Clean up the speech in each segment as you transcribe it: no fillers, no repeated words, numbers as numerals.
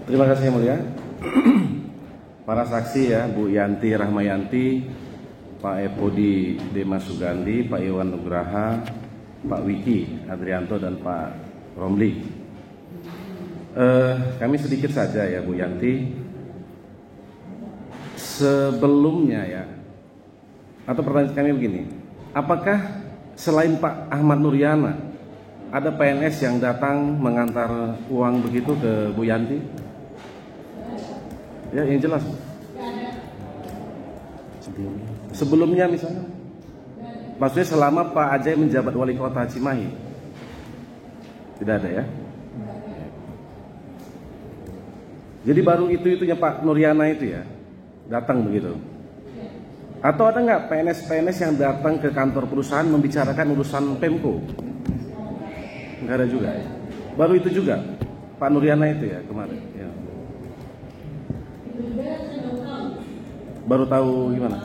Terima kasih yang mulia. Para saksi ya, Bu Yanti Rahmayanti, Pak Epodi Demas Sugandi, Pak Iwan Nugraha, Pak Wiki Adrianto, dan Pak Romli. Kami sedikit saja ya Bu Yanti. Sebelumnya ya, atau pertanyaan kami begini, apakah selain Pak Ahmad Nuryana ada PNS yang datang mengantar uang begitu ke Bu Yanti? Ya, yang jelas. Sebelumnya misalnya, maksudnya selama Pak Ajay menjabat wali kota Cimahi, tidak ada ya? Jadi baru itunya Pak Nuryana itu ya datang begitu? Atau ada nggak PNS yang datang ke kantor perusahaan membicarakan urusan Pemko? Nggak ada juga ya? Baru itu juga Pak Nuryana itu ya kemarin ya. Baru tahu gimana?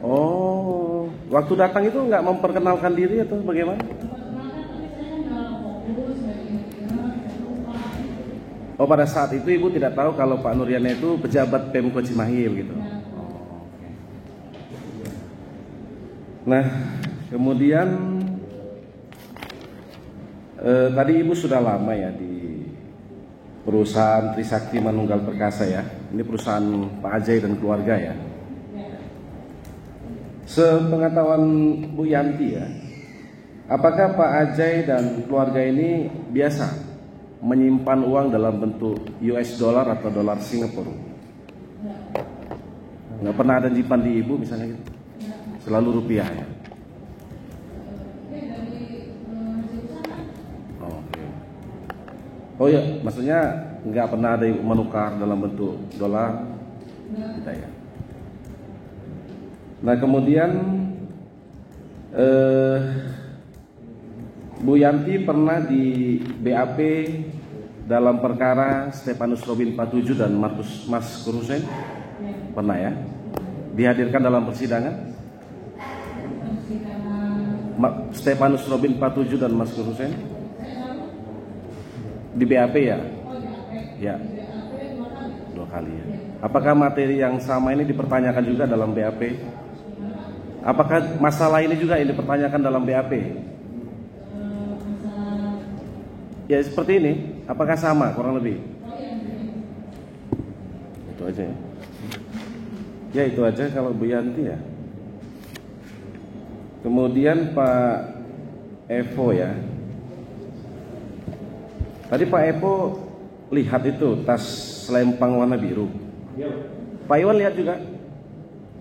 Oh, waktu datang itu nggak memperkenalkan diri atau bagaimana? Oh, pada saat itu Ibu tidak tahu kalau Pak Nuryana itu pejabat Pemko Cimahi gitu. Oh, okay. Nah, kemudian tadi Ibu sudah lama ya di perusahaan Trisakti Manunggal Perkasa ya. Ini perusahaan Pak Ajay dan keluarga ya. Sepengetahuan Bu Yanti ya, apakah Pak Ajay dan keluarga ini biasa menyimpan uang dalam bentuk US dollar atau dolar Singapura? Nggak pernah ada nyimpan di Ibu misalnya gitu? Selalu rupiah ya? Oh ya, maksudnya nggak pernah ada yang menukar dalam bentuk dolar, kita ya. Nah kemudian Bu Yanti pernah di BAP dalam perkara Stefanus Robin 47 dan Mas Kurusen, pernah ya? Dihadirkan dalam persidangan? Stefanus Robin 47 dan Mas Kurusen? Di BAP ya? Ya, 2 kali ya. Apakah materi yang sama ini dipertanyakan juga dalam BAP? Apakah masalah ini juga yang dipertanyakan dalam BAP? Ya seperti ini. Apakah sama kurang lebih? Itu aja ya. Ya itu aja kalau Bu Yanti ya. Kemudian Pak Evo ya. Tadi Pak Evo lihat itu tas selempang warna biru. Pak Iwan lihat juga.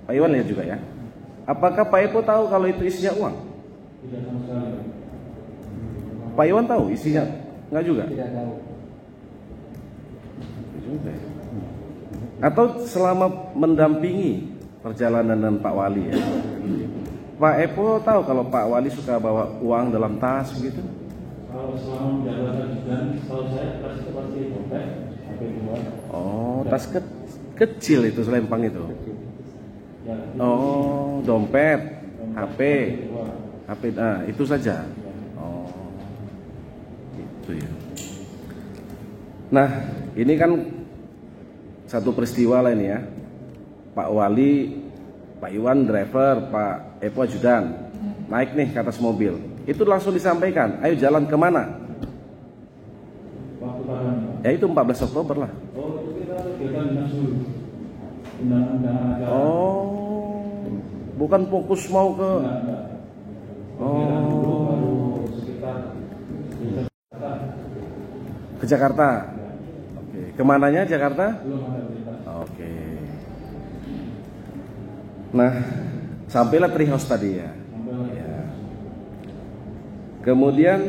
Pak Iwan lihat juga ya. Apakah Pak Evo tahu kalau itu isinya uang? Tidak sama sekali. Pak Iwan tahu isinya? Enggak juga? Tidak tahu. Juga ya. Atau selama mendampingi perjalanan dengan Pak Wali ya. Pak Evo tahu kalau Pak Wali suka bawa uang dalam tas gitu? Kalau selama menjalankan dan kalau saya tas itu pasti dompet, HP keluar. Oh, tas kecil itu selempang itu. Ya, Oh, dompet, HP, HP, itu saja. Ya. Oh, itu ya. Nah, ini kan satu peristiwa lah ini ya. Pak Wali, Pak Iwan driver, Pak Epo ajudan, naik nih ke atas mobil. Itu langsung disampaikan, ayo jalan kemana? Waktu kapan? Ya itu 14 Oktober lah. Oh, itu kita kegiatan dinas dulu. Undang-undang acara. Oh, bukan fokus mau ke. Enggak. Kegiatan dulu baru sekitar Jakarta. Ke Jakarta. Oke, kemananya Jakarta? Belum ada berita. Oke. Nah, sampailah treehouse tadi ya. Ya. Kemudian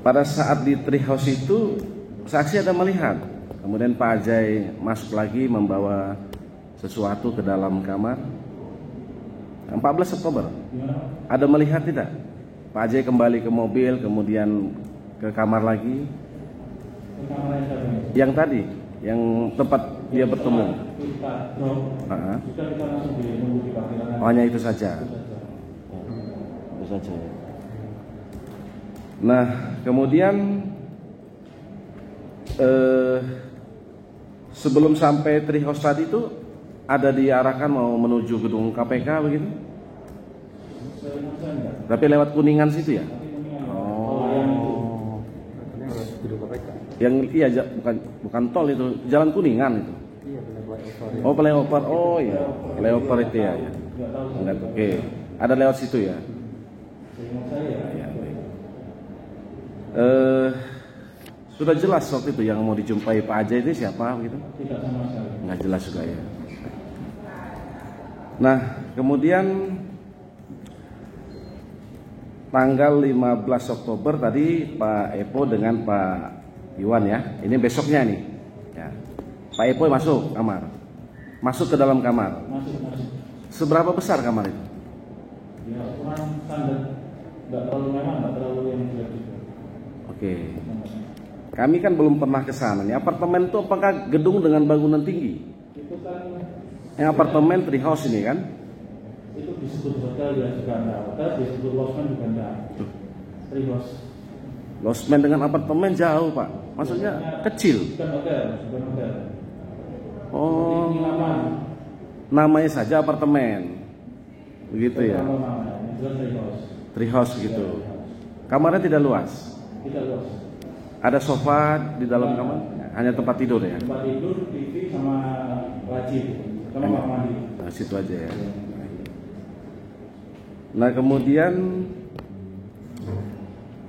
pada saat di treehouse itu saksi ada melihat. Kemudian Pak Ajay masuk lagi membawa sesuatu ke dalam kamar. 14 Oktober. Gimana? Ada melihat tidak? Pak Ajay kembali ke mobil, kemudian ke kamar lagi. Ke kamar yang siapa ini? Yang tadi, yang tempat dia bertemu. Kita drop. Ah. Sudah kita langsung menunggu di parkiran Oh, hanya itu saja. Itu saja. Itu saja. Nah, kemudian sebelum sampai Treehouse tadi itu ada diarahkan mau menuju gedung KPK begitu? Seingat saya enggak. Tapi lewat Kuningan situ ya? Tapi Kuningan. Oh. Yang itu. Gedung KPK. Yang iya bukan tol itu, Jalan Kuningan itu. Iya, benar flyover. Oh, flyover. Oh iya, flyover itu ya. Ya. Enggak tahu. Enggak, oke. Ada lewat situ ya. Seingat saya. Ya, baik. Sudah jelas waktu itu yang mau dijumpai Pak Ajay itu siapa gitu? Tidak sama sekali. Nggak jelas juga ya. Nah, kemudian tanggal 15 Oktober tadi Pak Epo dengan Pak Iwan ya. Ini besoknya nih. Ya. Pak Epo masuk kamar. Masuk ke dalam kamar. Masuk. Seberapa besar kamar itu? Ya ukuran standar. Enggak terlalu mewah, enggak terlalu yang jelek juga. Oke. Kami kan belum pernah ke sana. Nih, apartemen itu apakah gedung dengan bangunan tinggi? Itu kan Yang apartemen Treehouse ini kan? itu disebut hotel ya juga enggak. Hotel disebut losmen juga enggak. Treehouse. Losmen dengan apartemen jauh Pak. Maksudnya kecil. Bukan hotel. Oh, Penginapan. namanya saja apartemen. Begitu ya. Kalau namanya, yang jelas Treehouse. Treehouse gitu. Kamarnya tidak luas. Tidak luas. Ada sofa di dalam kamar? Hanya tempat tidur ya? Tempat tidur, TV sama laci, sama kamar mandi. Nah, situ aja ya. Nah, kemudian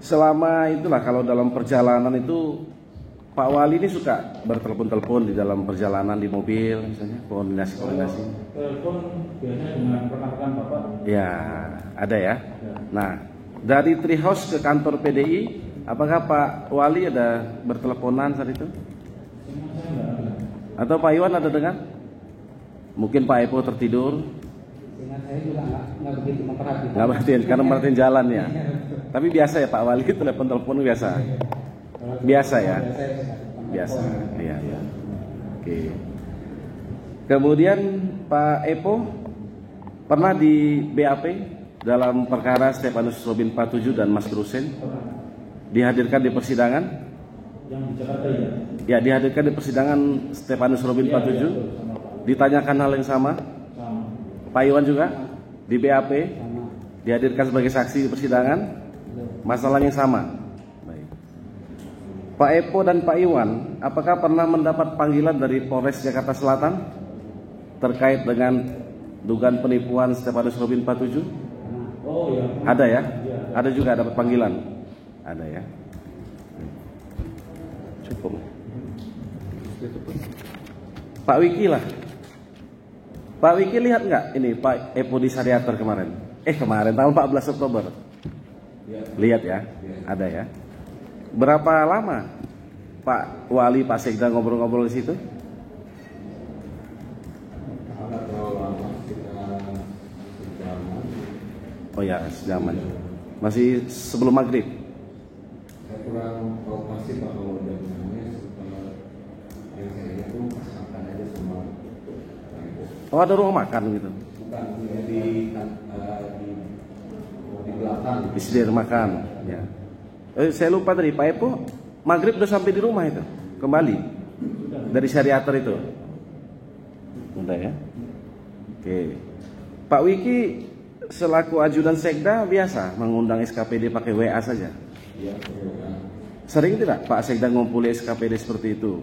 selama itulah kalau dalam perjalanan itu Pak Wali ini suka bertelepon-telepon di dalam perjalanan di mobil misalnya, koordinasi. Telepon biasanya dengan rekan-rekan Bapak. Ya, ada ya. Nah, dari Treehouse ke kantor PDI, apakah Pak Wali ada berteleponan saat itu? Seingat saya enggak ada. Atau Pak Iwan ada dengar? Mungkin Pak Epo tertidur, Seingat saya juga nggak begitu memperhatikan. nggak perhatiin karena merhatiin jalan ya. Tapi biasa ya Pak Wali telepon biasa. Biasa ya. Biasa. Iya. Oke. Kemudian Pak Epo pernah di BAP dalam perkara Stefanus Robin 47 dan Mas Drusen dihadirkan di persidangan? Yang di Jakarta ya. Ya, dihadirkan di persidangan Stefanus Robin 47. Ditanyakan hal yang sama. Sama. Pak Iwan juga di BAP Sama. dihadirkan sebagai saksi di persidangan. Masalahnya yang sama. Baik. Pak Epo dan Pak Iwan, apakah pernah mendapat panggilan dari Polres Jakarta Selatan terkait dengan dugaan penipuan Stefanus Robin 47? Oh ya. Ada ya? Iya. Ada juga dapat panggilan. Ada ya. Cukup. Pak Wiki lah. Pak Wiki lihat nggak ini Pak Epo di Sariater kemarin? Kemarin tanggal 14 Oktober. Lihat ya, ada ya. Berapa lama Pak Wali, Pak Sekda ngobrol-ngobrol di situ? Agak terlalu lama, sekitar sejaman. Oh ya, sejaman. Masih sebelum maghrib. Saya kurang tahu pasti Pak kalau jamnya setelah yang saya lihat tuh pas makan aja sama Pak Ibu. Oh, ada ruang makan gitu. Bukan di belakang. Di sini makan. Ya. Saya lupa tadi Pak Epo maghrib udah sampai di rumah itu kembali dari Syariater itu. Udah ya. Oke. Pak Wiki selaku ajudan Sekda biasa mengundang SKPD pakai WA saja. Iya, Sering tidak Pak Sekda ngumpuli SKPD seperti itu?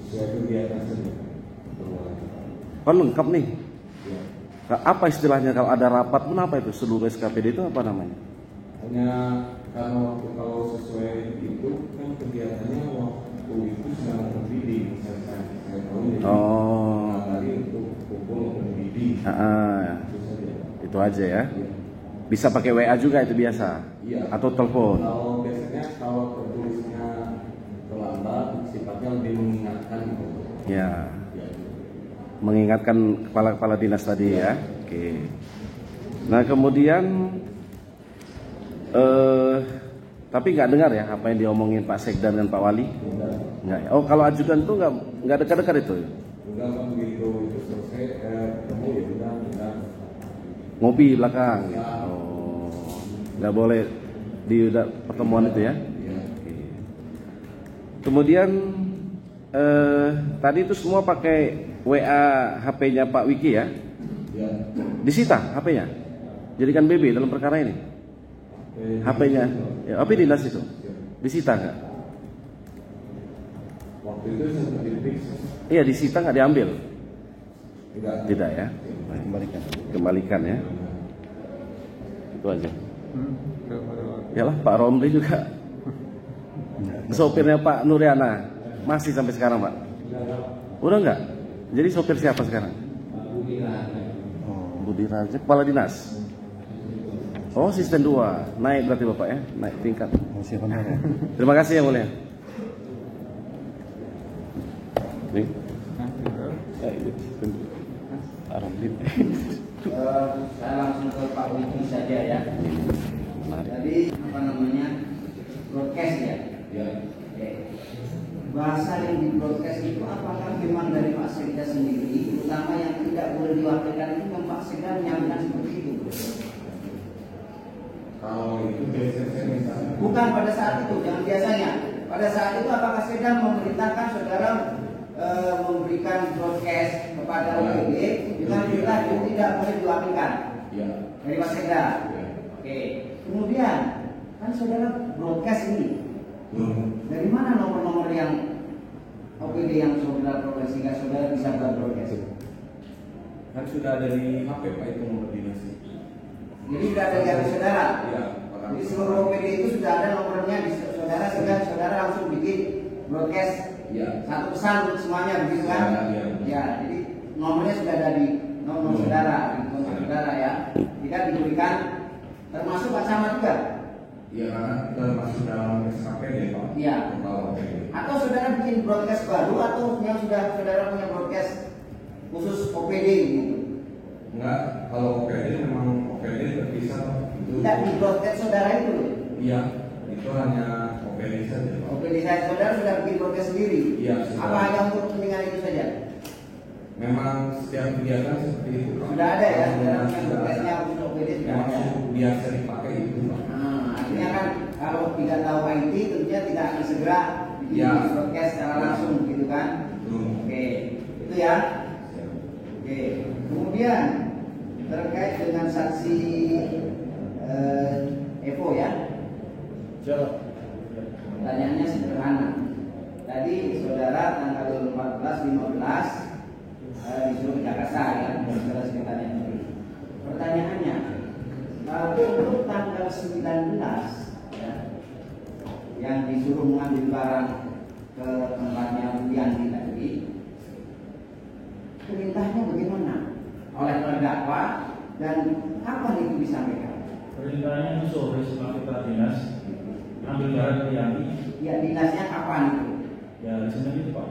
sesuai kegiatan saja. Kan lengkap nih. Ya. Apa istilahnya kalau ada rapat pun apa itu seluruh SKPD itu apa namanya? Hanya karena waktu kalau sesuai itu kan kegiatannya waktu itu sedang berbidik. Saya tahu jadi Oh. kali untuk kumpul berbidik. Itu saja. Itu aja ya. Iya. Bisa pakai WA juga itu biasa. Iya. Atau telepon. Kalau biasanya kalau tertulisnya terlambat sifatnya lebih mengingatkan gitu. Ya. Ya. Mengingatkan kepala-kepala dinas tadi ya. Oke. Nah kemudian tapi nggak dengar ya apa yang diomongin Pak Sekda dengan Pak Wali? Nggak. Ya? Oh kalau ajudan tuh nggak dekat-dekat itu? Udah kan begitu itu selesai ketemu ya udah kita Ngopi di belakang. Gitu. Oh, nggak boleh di pertemuan itu ya. Iya. Oke. Kemudian tadi itu semua pakai WA HP-nya Pak Wiki ya? Iya. Disita HP-nya? Jadikan BB dalam perkara ini? HP-nya? Ya, HP dinas itu? Disita nggak? Waktu itu sempat diperiksa. Iya, disita nggak diambil? Tidak. Tidak ya? Kembalikan. Kembalikan ya? Itu aja. Yalah, Pak Romli juga sopirnya Pak Nuriana masih sampai sekarang Pak? Udah nggak? Jadi sopir siapa sekarang? Budi Raja, kepala dinas. Oh, asisten 2, naik berarti Bapak ya, naik tingkat. Masih honorer. Terima kasih yang mulia. Nih. Saya langsung ke Pak Wiki saja ya. Jadi apa namanya, broadcast ya. Ya. Oke. Bahasa yang di broadcast itu apakah memang dari Pak Sekda sendiri, terutama yang tidak boleh diwakilkan itu memang Pak Sekda menyampaikan seperti itu? Kalau itu biasanya misalnya. Bukan pada saat itu, jangan biasanya. Pada saat itu apakah Sekda memerintahkan saudara memberikan broadcast kepada OPD dengan perintah itu tidak boleh diwakilkan Ya. dari Pak Sekda? Ya. Oke. Kemudian kan saudara broadcast ini dari mana nomor-nomor yang OPD yang saudara peroleh sehingga saudara bisa buat broadcast? Kan sudah ada di HP Pak itu nomor dinas. Jadi sudah ada dari saudara. Ya. Jadi seluruh OPD itu sudah ada nomornya di saudara sehingga saudara langsung bikin broadcast Ya. satu pesan untuk semuanya begitu kan? Ya. Ya, jadi nomornya sudah ada di nomor saudara, di nomor saudara ya. Tidak diberikan termasuk Pak Camat juga. Iya, karena kita masuk dalam SKP ya Pak. Iya. Kalau Atau saudara bikin broadcast baru atau yang sudah saudara punya broadcast khusus OPD gitu. enggak, kalau OPD memang OPD terpisah itu. Tidak di broadcast saudara itu. Iya, itu hanya OPD saja Pak. OPD saya saudara sudah bikin broadcast sendiri. Iya, sudah. Apa hanya untuk kepentingan itu saja? Memang setiap kegiatan seperti itu Pak. Sudah ada ya, saudara punya Sudah broadcastnya ada. untuk OPD sudah Yang ada. biasa dipakai itu Pak. Nah, artinya kan kalau tidak tahu IT tentunya tidak akan segera bikin Ya. broadcast secara langsung gitu kan? Betul. Oke, itu ya. Siap. Oke, kemudian terkait dengan saksi Evo ya. Pertanyaannya sederhana. Tadi saudara tanggal 14-15 disuruh ke Jakarta ya, saudara sekretarnya menteri. Pertanyaannya, untuk tanggal 19 ya, yang disuruh mengambil barang ke tempatnya Bu Yanti tadi, perintahnya bagaimana oleh terdakwa dan kapan itu disampaikan? Perintahnya itu sore setelah kita dinas ambil barang ke Yanti. Ya dinasnya kapan itu? Ya di Senin itu Pak.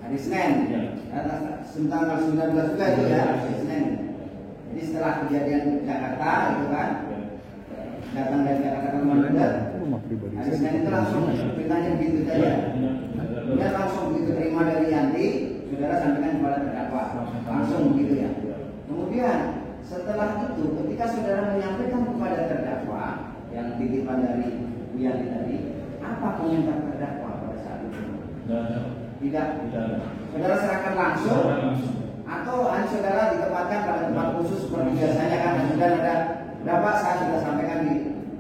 Hari Senin. Ya. Tanggal 19 juga itu ya, hari Senin. Jadi setelah kejadian di Jakarta itu kan, datang dari Jakarta ke rumah juga. Hari Senin itu langsung perintahnya begitu saja. Kemudian langsung begitu terima dari Yanti, saudara sampaikan kepada terdakwa, langsung begitu ya. Kemudian setelah itu, ketika saudara menyampaikan kepada terdakwa yang titipan dari Bu Yanti tadi, apa komentar terdakwa pada saat itu? Tidak ada. Tidak. Tidak ada. Saudara serahkan langsung, Saudara langsung. atau hanya saudara ditempatkan pada tempat khusus seperti biasanya kan sudah ada berapa saya sudah sampaikan di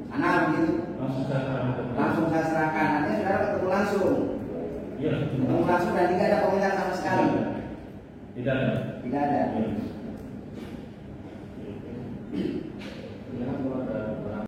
sana begitu. Langsung saya serahkan. Langsung saya serahkan, artinya saudara ketemu langsung. Iya. Ketemu langsung dan tidak ada komentar sama sekali. Tidak ada. Tidak ada. Ya.